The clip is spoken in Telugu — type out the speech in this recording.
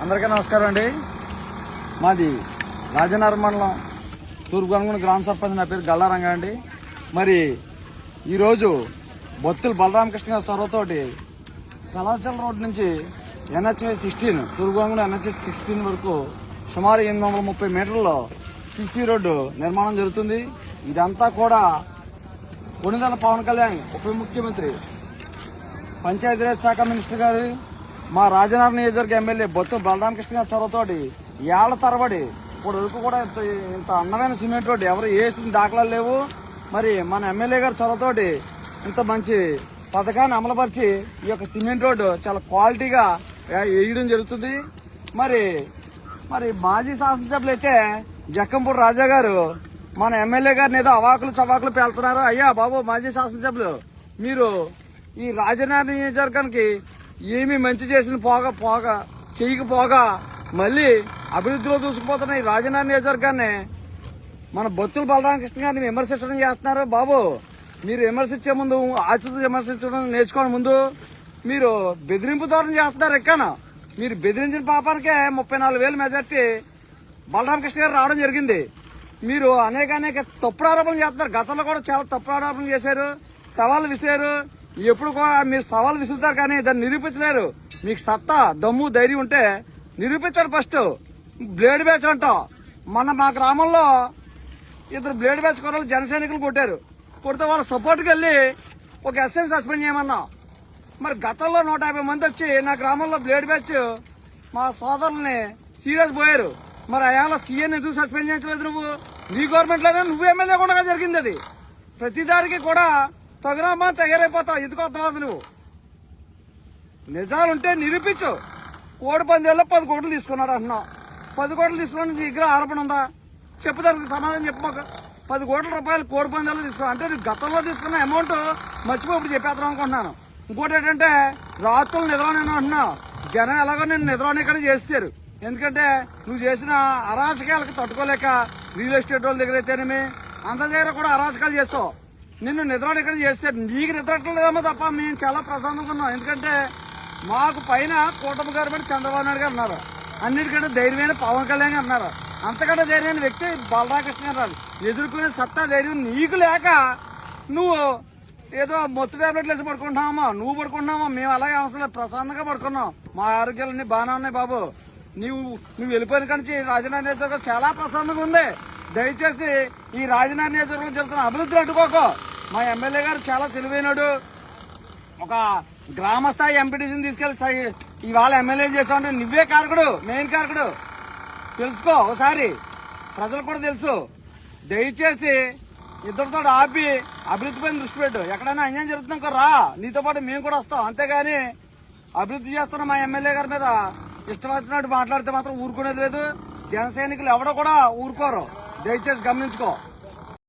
అందరికీ నమస్కారం అండి. మాది రాజనగరం మండలం తూర్పు గనుగొండ గ్రామ సర్పంచ్. నా పేరు గల్లారంగా అండి. మరి ఈరోజు బొత్తుల బలరామకృష్ణ గారి చొరవతోటి కళాచల రోడ్ నుంచి NH 16 తూర్పు గనుగొండ NH 16 వరకు సుమారు 830 మీటర్లలో సిసి రోడ్డు నిర్మాణం జరుగుతుంది. ఇదంతా కూడా కొణిదెల పవన్ కళ్యాణ్ ఉప ముఖ్యమంత్రి, పంచాయతీరాజ్ శాఖ మినిస్టర్ గారు, మా రాజనగరం నియోజకవర్గ ఎమ్మెల్యే బొత్తుల బలరామకృష్ణ గారి చొరవతోటి ఏళ్ల తరబడి ఇప్పుడు వరకు కూడా ఇంత అందమైన సిమెంట్ రోడ్డు ఎవరు వేసిన దాఖలాలు లేవు. మరి మన ఎమ్మెల్యే గారి చొరవతోటి ఇంత మంచి పథకాన్ని అమలుపరిచి ఈ యొక్క సిమెంట్ రోడ్డు చాలా క్వాలిటీగా వేయడం జరుగుతుంది. మరి మాజీ శాసనసభ్యులు అయితే జక్కంపూడి రాజా గారు మన ఎమ్మెల్యే గారిని ఏదో అవాకులు చవాకులు పేలుతున్నారు. అయ్యా బాబు మాజీ శాసనసభ్యులు, మీరు ఈ రాజనగరం నియోజకవర్గానికి ఏమి మంచి చేసిన చేయకపోగా మళ్ళీ అభివృద్ధిలో దూసుకుపోతున్న ఈ రాజనగరం నియోజకవర్గాన్ని మన బొత్తుల బలరామకృష్ణ గారిని విమర్శించడం చేస్తున్నారు. బాబు, మీరు విమర్శించే ముందు ఆచితూ విమర్శించడం నేర్చుకోవడం ముందు మీరు బెదిరింపు ధోరణి చేస్తున్నారు. ఎక్కనా మీరు బెదిరించిన పాపానికే 34,000 మెజార్టీ బలరామకృష్ణ గారు రావడం జరిగింది. మీరు అనేక తప్పుడు ఆరోపణలు చేస్తున్నారు. గతంలో కూడా చాలా తప్పుడు ఆరోపణలు చేశారు, సవాళ్లు విసిరారు. ఎప్పుడు కూడా మీరు సవాల్ విసురుతారు కానీ దాన్ని నిరూపించలేరు. మీకు సత్తా, దమ్ము, ధైర్యం ఉంటే నిరూపించండి. ఫస్ట్ బ్లేడ్ బ్యాచ్ అంటాం. మా గ్రామంలో 2 బ్లేడ్ బ్యాచ్ కొరలు జన సైనికులు కొడితే వాళ్ళ సపోర్ట్కి వెళ్ళి ఒక ఎస్ఐని సస్పెండ్ చేయమన్నా. మరి గతంలో 150 మంది వచ్చి నా గ్రామంలో బ్లేడ్ బ్యాచ్ మా సోదరుల్ని సీరియస్ పోయారు. మరి అయాల సీఎన్ ఎందుకు సస్పెండ్ చేయించలేదు? నువ్వు నీ గవర్నమెంట్ లోనే నువ్వు ఎమ్మెల్యే కూడా జరిగింది. అది ప్రతిదానికి కూడా తగురామా తయారైపోతావు. ఎందుకు అర్థమవుతుంది? నువ్వు నిజాలుంటే నిరూపించు. కోడి పందేల్లో 10 కోట్లు తీసుకున్నాడు అంటున్నావు. 10 కోట్లు తీసుకున్న నీ దగ్గర ఆరోపణ ఉందా? చెప్పు, దానికి సమాధానం చెప్పు మాకు. 10 కోట్ల రూపాయలు కోడి పందేల్లో తీసుకున్నా అంటే నీకు గతంలో తీసుకున్న అమౌంట్ మర్చిపోయి ఇప్పుడు చెప్పేద్దాం అనుకుంటున్నాను. ఇంకోటి ఏంటంటే రాత్రులు నిద్రనే అంటున్నావు. జనం ఎలాగో నేను నిద్రనే చేస్తారు. ఎందుకంటే నువ్వు చేసిన అరాచకాలకు తట్టుకోలేక రియల్ ఎస్టేట్ వాళ్ళ దగ్గర అయితేనేమి అందరి దగ్గర కూడా అరాచకాలు చేస్తావు. నిన్ను నిద్ర ఇక్కడ చేస్తారు. నీకు నిద్రట్లేదేమో తప్ప మేము చాలా ప్రశాంతంగా ఉన్నాం. ఎందుకంటే మాకు పైన కూటమి గవర్నమెంట్ చంద్రబాబు నాయుడు గారు ఉన్నారు. అన్నిటికంటే ధైర్యమైన పవన్ కళ్యాణ్ గారు ఉన్నారు. అంతకంటే ధైర్యమైన వ్యక్తి బలరామకృష్ణ గారు. ఎదుర్కొనే సత్తా ధైర్యం నీకు లేక నువ్వు ఏదో మొత్తం టాబ్లెట్లు వేసి పడుకుంటున్నామా? నువ్వు పడుకుంటున్నామా? మేము అలాగే అవసరం ప్రశాంతంగా పడుకున్నాం. మా ఆరోగ్యాలన్నీ బాగానే ఉన్నాయి బాబు. నువ్వు వెళ్ళిపోయిన కానీ రాజనగరం నియోజకవర్గం చాలా ప్రశాంతంగా ఉంది. దయచేసి ఈ రాజనగరం నియోజకవర్గం జరుగుతున్న అభివృద్ధిని అడ్డుకోకు. మా ఎమ్మెల్యే గారు చాలా తెలివైనడు. ఒక గ్రామ స్థాయి ఎంపీటీసీని తీసుకెళ్లి ఇవాళ ఎమ్మెల్యే చేసామంటే నువ్వే కారకుడు, మెయిన్ కారకుడు. తెలుసుకో ఒకసారి, ప్రజలకు కూడా తెలుసు. దయచేసి ఇద్దరితో ఆపి అభివృద్ధి పైన దృష్టి పెట్టు. ఎక్కడైనా అన్యాయం జరుగుతున్నాం రా, నీతో పాటు మేము కూడా వస్తాం. అంతేగాని అభివృద్ధి చేస్తున్న మా ఎమ్మెల్యే గారి మీద ఇష్టం వచ్చినట్టు మాట్లాడితే మాత్రం ఊరుకునేది లేదు. జన సైనికులు ఎవడో కూడా ఊరుకోరు. దయచేసి గమనించుకో.